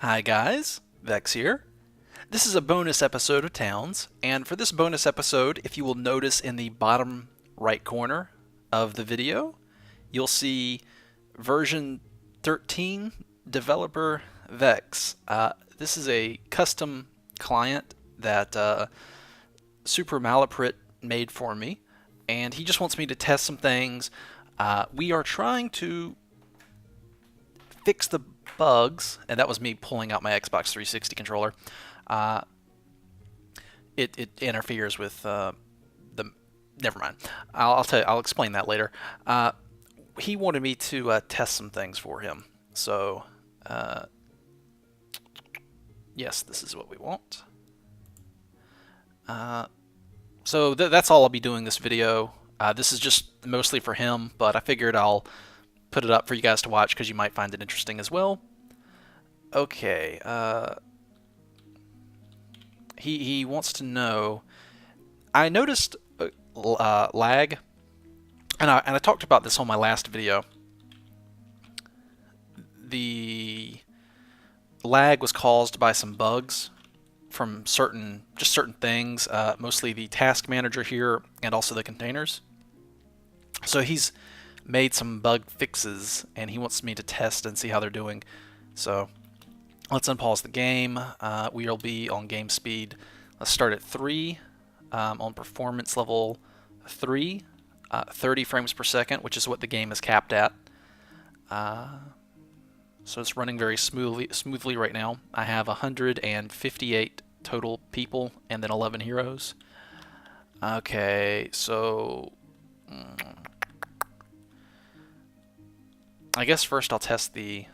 Hi guys, Vex here. This is a bonus episode of Towns, and for this bonus episode, if you will notice in the bottom right corner of the video, you'll see version 13 developer Vechs. This is a custom client that Super Malaprit made for me, and he just wants me to test some things. We are trying to fix the bugs, and that was me pulling out my Xbox 360 controller. Uh, it interferes with the. Never mind. I'll tell you. I'll explain that later. He wanted me to test some things for him. So, yes, this is what we want. So that's all I'll be doing this video. This is just mostly for him, but I figured I'll put it up for you guys to watch because you might find it interesting as well. Okay, he wants to know. I noticed lag, and I talked about this on my last video. The lag was caused by some bugs from certain things, mostly the task manager here and also the containers. So he's made some bug fixes, and he wants me to test and see how they're doing. So let's unpause the game. We'll be on game speed. Let's start at 3, on performance level 3, 30 frames per second, which is what the game is capped at. So it's running very smoothly right now. I have 158 total people and then 11 heroes. Okay, so I guess first I'll test the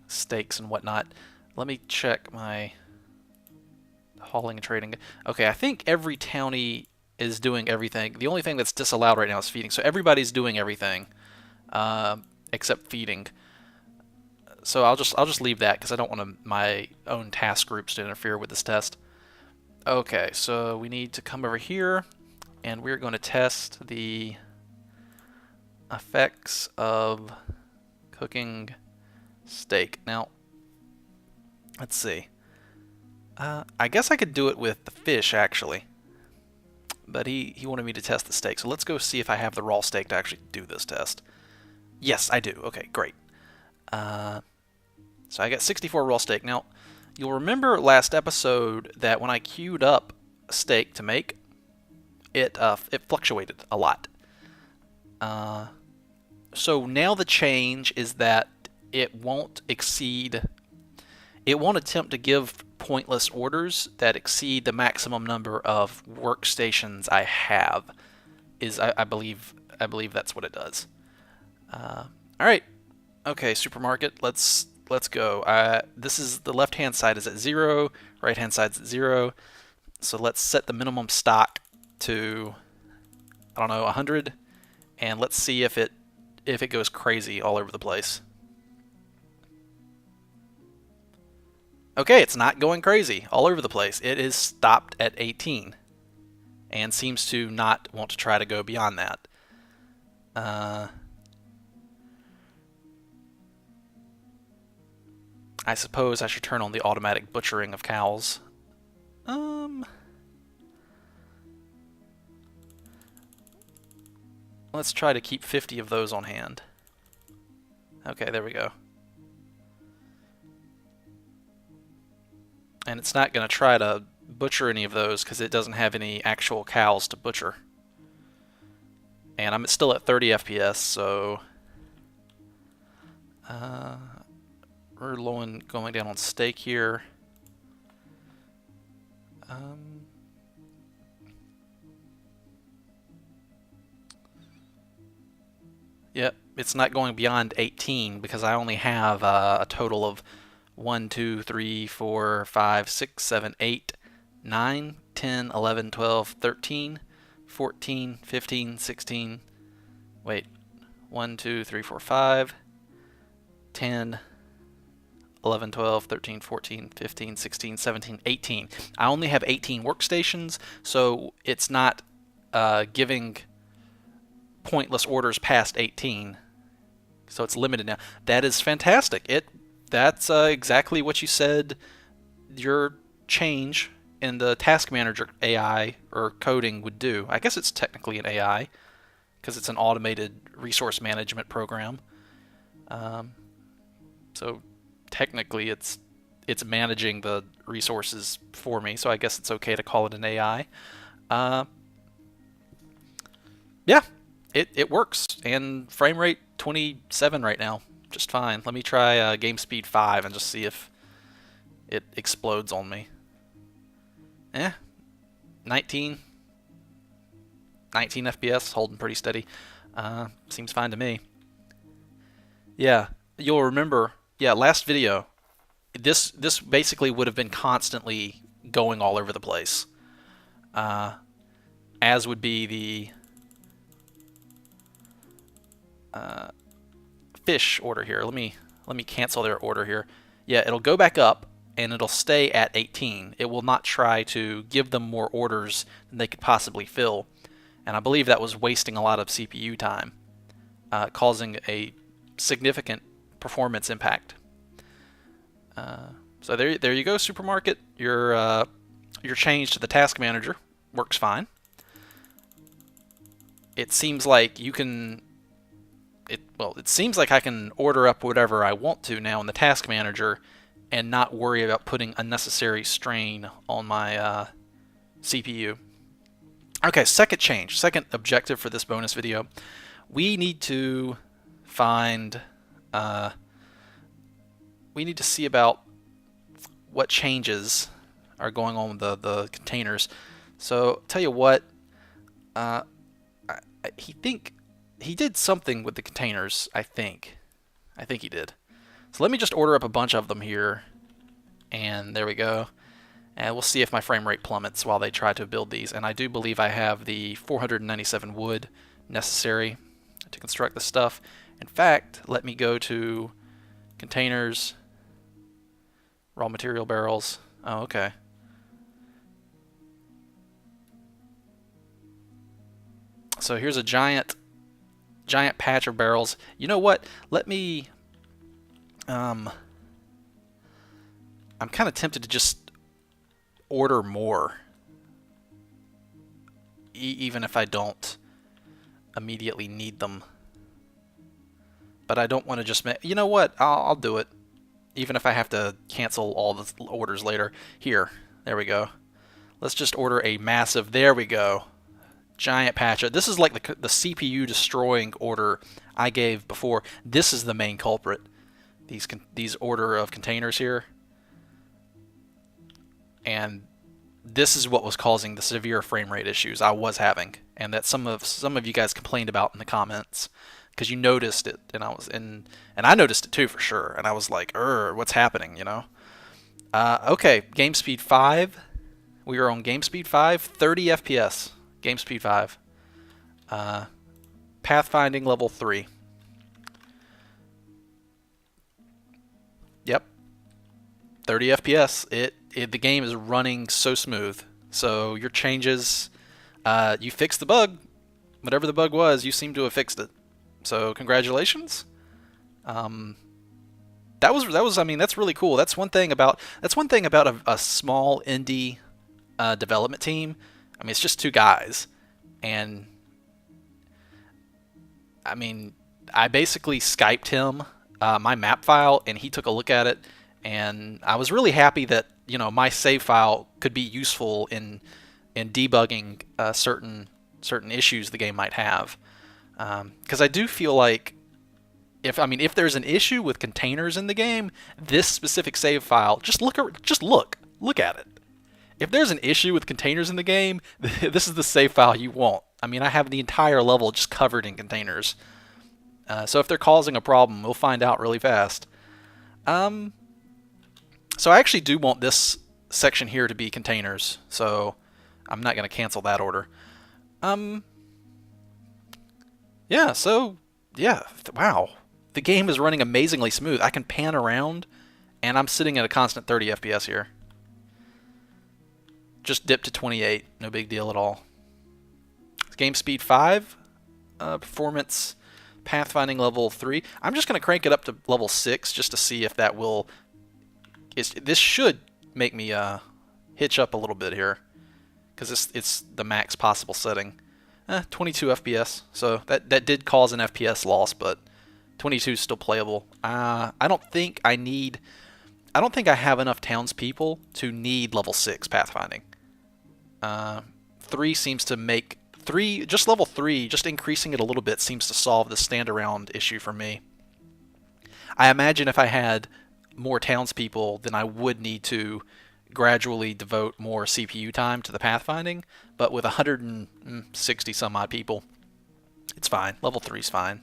stakes and whatnot. Let me check my hauling and trading. Okay, I think every townie is doing everything. The only thing that's disallowed right now is feeding. So everybody's doing everything except feeding. So I'll just leave that because I don't want my own task groups to interfere with this test. Okay, so we need to come over here, and we're going to test the effects of cooking steak. Now, let's see. I guess I could do it with the fish, actually. But he wanted me to test the steak. So let's go see if I have the raw steak to actually do this test. Yes, I do. Okay, great. So I got 64 raw steak. Now, you'll remember last episode that when I queued up a steak to make, it fluctuated a lot. So now the change is that it won't attempt to give pointless orders that exceed the maximum number of workstations I have. I believe that's what it does. All right. Okay, supermarket. Let's go. This is the left-hand side is at 0, right-hand side's at 0. So let's set the minimum stock to, I don't know, 100, and let's see if it goes crazy all over the place. Okay, it's not going crazy all over the place. It is stopped at 18 and seems to not want to try to go beyond that. I suppose I should turn on the automatic butchering of cows. Let's try to keep 50 of those on hand. Okay, there we go. And it's not going to try to butcher any of those because it doesn't have any actual cows to butcher. And I'm still at 30 FPS, so we're going down on steak here. Yep, it's not going beyond 18 because I only have a total of 1, 2, 3, 4, 5, 6, 7, 8, 9, 10, 11, 12, 13, 14, 15, 16. Wait, 1, 2, 3, 4, 5, 10, 11, 12, 13, 14, 15, 16, 17, 18. I only have 18 workstations, so it's not giving pointless orders past 18. So it's limited now. That is fantastic. It That's exactly what you said your change in the task manager AI or coding would do. I guess it's technically an AI because it's an automated resource management program. Um, so technically, it's managing the resources for me. So I guess it's okay to call it an AI. Uh, yeah, it works, and frame rate 27 right now, just fine. Let me try game speed 5 and just see if it explodes on me. 19, 19 FPS, holding pretty steady. Seems fine to me. Yeah, you'll remember. Yeah, last video. This basically would have been constantly going all over the place. Uh, as would be the fish order here. Let me cancel their order here. Yeah, it'll go back up and it'll stay at 18. It will not try to give them more orders than they could possibly fill. And I believe that was wasting a lot of CPU time, causing a significant performance impact. So there you go, supermarket. Your change to the task manager works fine. It seems like you can. It seems like I can order up whatever I want to now in the task manager, and not worry about putting unnecessary strain on my CPU. Okay, second objective for this bonus video. We need to find. We need to see about what changes are going on with the containers. So tell you what, he did something with the containers. I think he did. So let me just order up a bunch of them here, and there we go. And we'll see if my frame rate plummets while they try to build these. And I do believe I have the 497 wood necessary to construct the stuff. In fact, let me go to containers, raw material barrels. Oh, okay. So here's a giant patch of barrels. You know what? Let me. I'm kind of tempted to just order more, even if I don't immediately need them. But I don't want to just. You know what? I'll do it, even if I have to cancel all the orders later. Here, there we go. Let's just order a massive. There we go. Giant patch. This is like the CPU destroying order I gave before. This is the main culprit. These order of containers here, and this is what was causing the severe frame rate issues I was having, and that some of you guys complained about in the comments because you noticed it, and I noticed it too for sure, and I was like, what's happening, you know? Okay, game speed 5. We are on game speed 5, 30 FPS. Game speed 5. Pathfinding level 3. Yep. 30 FPS. The game is running so smooth. So your changes, you fixed the bug. Whatever the bug was, you seem to have fixed it. So congratulations. That was. I mean, that's really cool. That's one thing about a small indie development team. I mean, it's just 2 guys, and I mean, I basically Skyped him my map file, and he took a look at it, and I was really happy that my save file could be useful in debugging certain issues the game might have, because I do feel like if there's an issue with containers in the game, this specific save file, just look at it. If there's an issue with containers in the game, this is the save file you want. I mean, I have the entire level just covered in containers. So if they're causing a problem, we'll find out really fast. So I actually do want this section here to be containers, so I'm not going to cancel that order. Yeah, so, yeah, wow. The game is running amazingly smooth. I can pan around, and I'm sitting at a constant 30 FPS here. Just dipped to 28, no big deal at all. Game speed 5, performance pathfinding level 3. I'm just going to crank it up to level 6 just to see if that will... This should make me hitch up a little bit here, because it's the max possible setting. 22 FPS, so that did cause an FPS loss, but 22 is still playable. I don't think I have enough townspeople to need level 6 pathfinding. 3 seems to make... just level 3, just increasing it a little bit seems to solve the stand-around issue for me. I imagine if I had more townspeople, then I would need to gradually devote more CPU time to the pathfinding, but with 160 some odd people, it's fine. Level 3 is fine.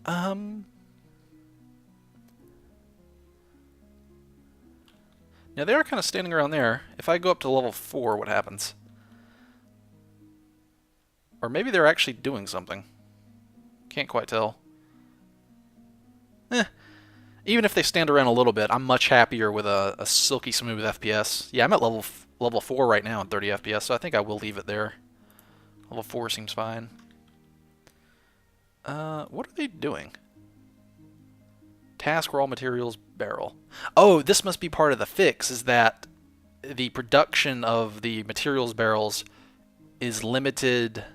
Now they are kind of standing around there. If I go up to level 4, what happens? Or maybe they're actually doing something. Can't quite tell. Even if they stand around a little bit, I'm much happier with a silky smooth FPS. Yeah, I'm at level 4 right now at 30 FPS, so I think I will leave it there. Level 4 seems fine. What are they doing? Task raw materials barrel. Oh, this must be part of the fix, is that the production of the materials barrels is limited,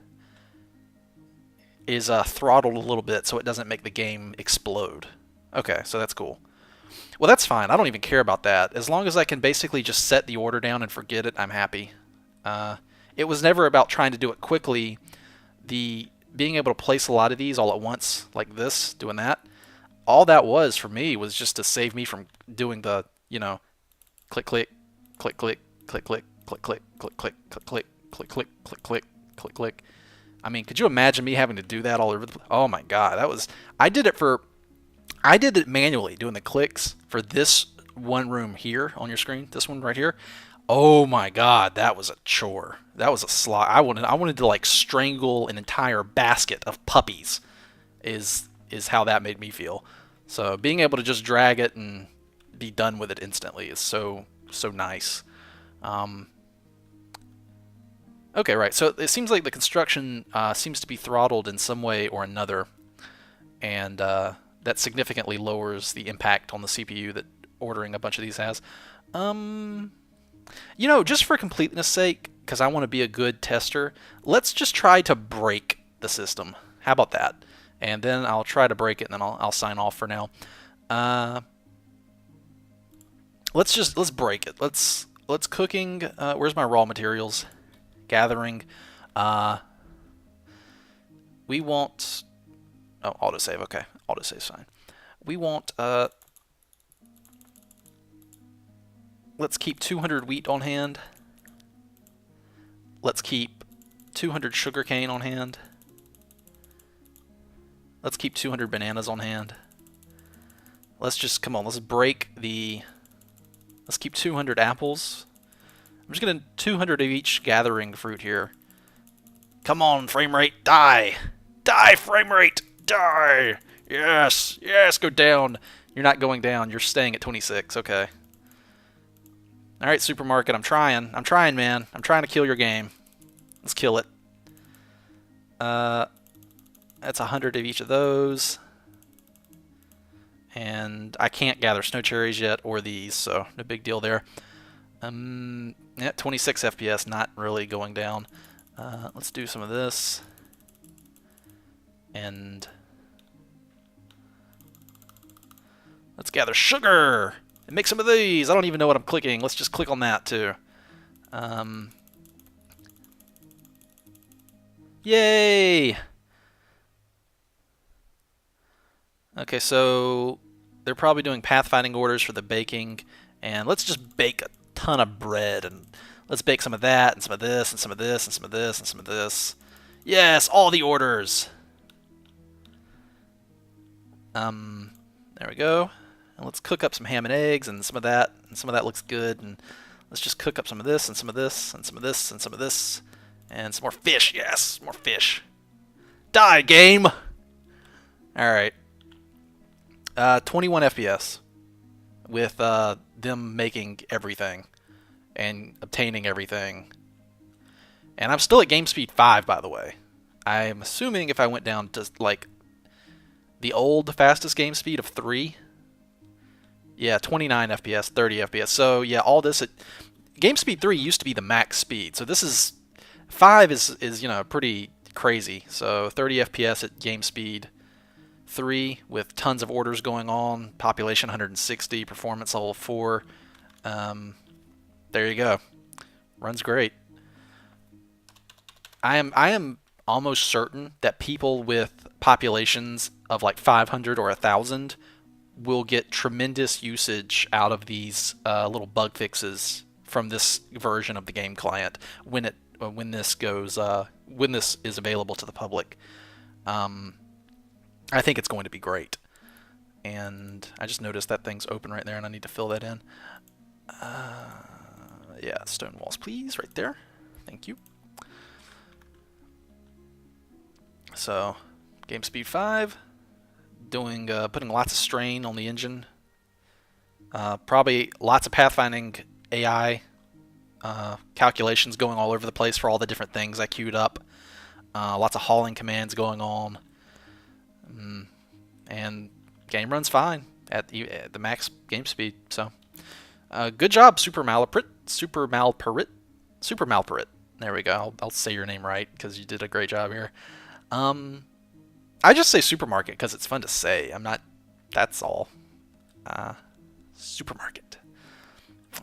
is throttled a little bit so it doesn't make the game explode. Okay, so that's cool. Well, that's fine. I don't even care about that. As long as I can basically just set the order down and forget it, I'm happy. It was never about trying to do it quickly. Being able to place a lot of these all at once, like this, doing that, all that was for me was just to save me from doing the, click, click, click, click, click, click, click, click, click, click, click, click, click, click, click, click, click, click. I mean, could you imagine me having to do that all over the place? Oh my god, that was... I did it manually, doing the clicks for this one room here on your screen, this one right here. Oh my god, that was a chore. That was a slog. I wanted to like strangle an entire basket of puppies is how that made me feel. So being able to just drag it and be done with it instantly is so nice. Okay, right. So it seems like the construction seems to be throttled in some way or another, and that significantly lowers the impact on the CPU that ordering a bunch of these has. Just for completeness sake, because I want to be a good tester, let's just try to break the system. How about that? And then I'll try to break it, and then I'll sign off for now. Let's break it. Let's cooking. Where's my raw materials? Gathering. We want... Oh, autosave. Okay, autosave's fine. We want... Let's keep 200 wheat on hand. Let's keep 200 sugarcane on hand. Let's keep 200 bananas on hand. Let's just... Come on, let's break the... Let's keep 200 apples. I'm just going to 200 of each gathering fruit here. Come on, frame rate, die! Die, frame rate! Die! Yes! Yes, go down! You're not going down, you're staying at 26, okay. Alright, supermarket, I'm trying. I'm trying, man. I'm trying to kill your game. Let's kill it. That's 100 of each of those. And I can't gather snow cherries yet, or these, so no big deal there. Yeah, 26 FPS, not really going down. Let's do some of this. And let's gather sugar and make some of these. I don't even know what I'm clicking. Let's just click on that too. Yay! Okay, so they're probably doing pathfinding orders for the baking, and let's just bake a ton of bread, and let's bake some of that, and some of this, and some of this, and some of this, and some of this. Yes, all the orders! There we go. And let's cook up some ham and eggs, and some of that looks good, and let's just cook up some of this, and some of this, and some of this, and some of this, and some more fish, yes, more fish. Die, game! Alright. 21 FPS with them making everything and obtaining everything. And I'm still at game speed 5, by the way. I'm assuming if I went down to like the old fastest game speed of 3, yeah, 29 FPS, 30 FPS. So yeah, all this game speed 3 used to be the max speed. So this is 5 is you know pretty crazy. So 30 FPS at game speed 3 with tons of orders going on, population 160, performance level 4. There you go. Runs great. I am almost certain that people with populations of like 500 or 1,000 will get tremendous usage out of these little bug fixes from this version of the game client when this is available to the public. I think it's going to be great. And I just noticed that thing's open right there, and I need to fill that in. Yeah, stone walls, please, right there. Thank you. So, game speed 5, doing putting lots of strain on the engine. Probably lots of pathfinding AI calculations going all over the place for all the different things I queued up. Lots of hauling commands going on. And game runs fine at the max game speed. So, good job, Super Malaprit. There we go. I'll say your name right because you did a great job here. I just say supermarket because it's fun to say. I'm not. That's all. Supermarket.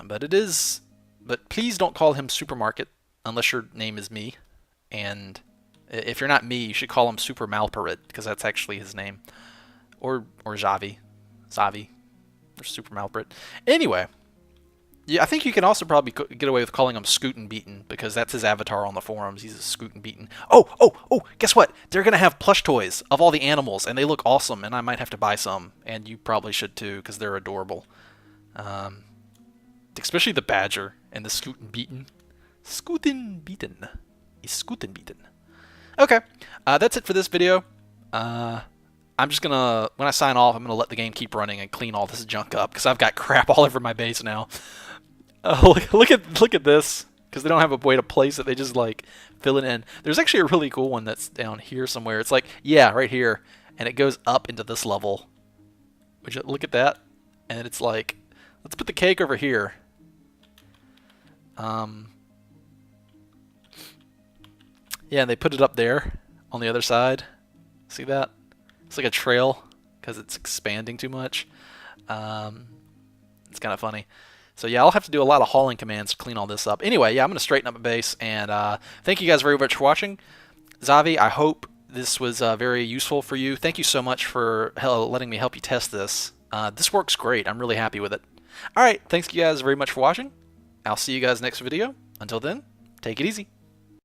But it is. But please don't call him Supermarket unless your name is me. And if you're not me, you should call him Super Malparit because that's actually his name. Or Zavi, or Super Malparit. Anyway, yeah, I think you can also probably get away with calling him Scootin' Beaten because that's his avatar on the forums. He's a Scootin' Beaten. Oh! Guess what? They're gonna have plush toys of all the animals, and they look awesome. And I might have to buy some, and you probably should too because they're adorable. Especially the badger and the Scootin' Beaten. Scootin' Beaten. Okay, that's it for this video. I'm just gonna, when I sign off, I'm gonna let the game keep running and clean all this junk up because I've got crap all over my base now. Look at this, because they don't have a way to place it. They just like fill it in. There's actually a really cool one that's down here somewhere. It's like, yeah, right here, and it goes up into this level. Would you look at that? And it's like, let's put the cake over here. Yeah, and they put it up there on the other side. See that? It's like a trail because it's expanding too much. It's kind of funny. So yeah, I'll have to do a lot of hauling commands to clean all this up. Anyway, yeah, I'm going to straighten up my base, and thank you guys very much for watching. Zavi, I hope this was very useful for you. Thank you so much for letting me help you test this. This works great. I'm really happy with it. All right, thanks you guys very much for watching. I'll see you guys next video. Until then, take it easy.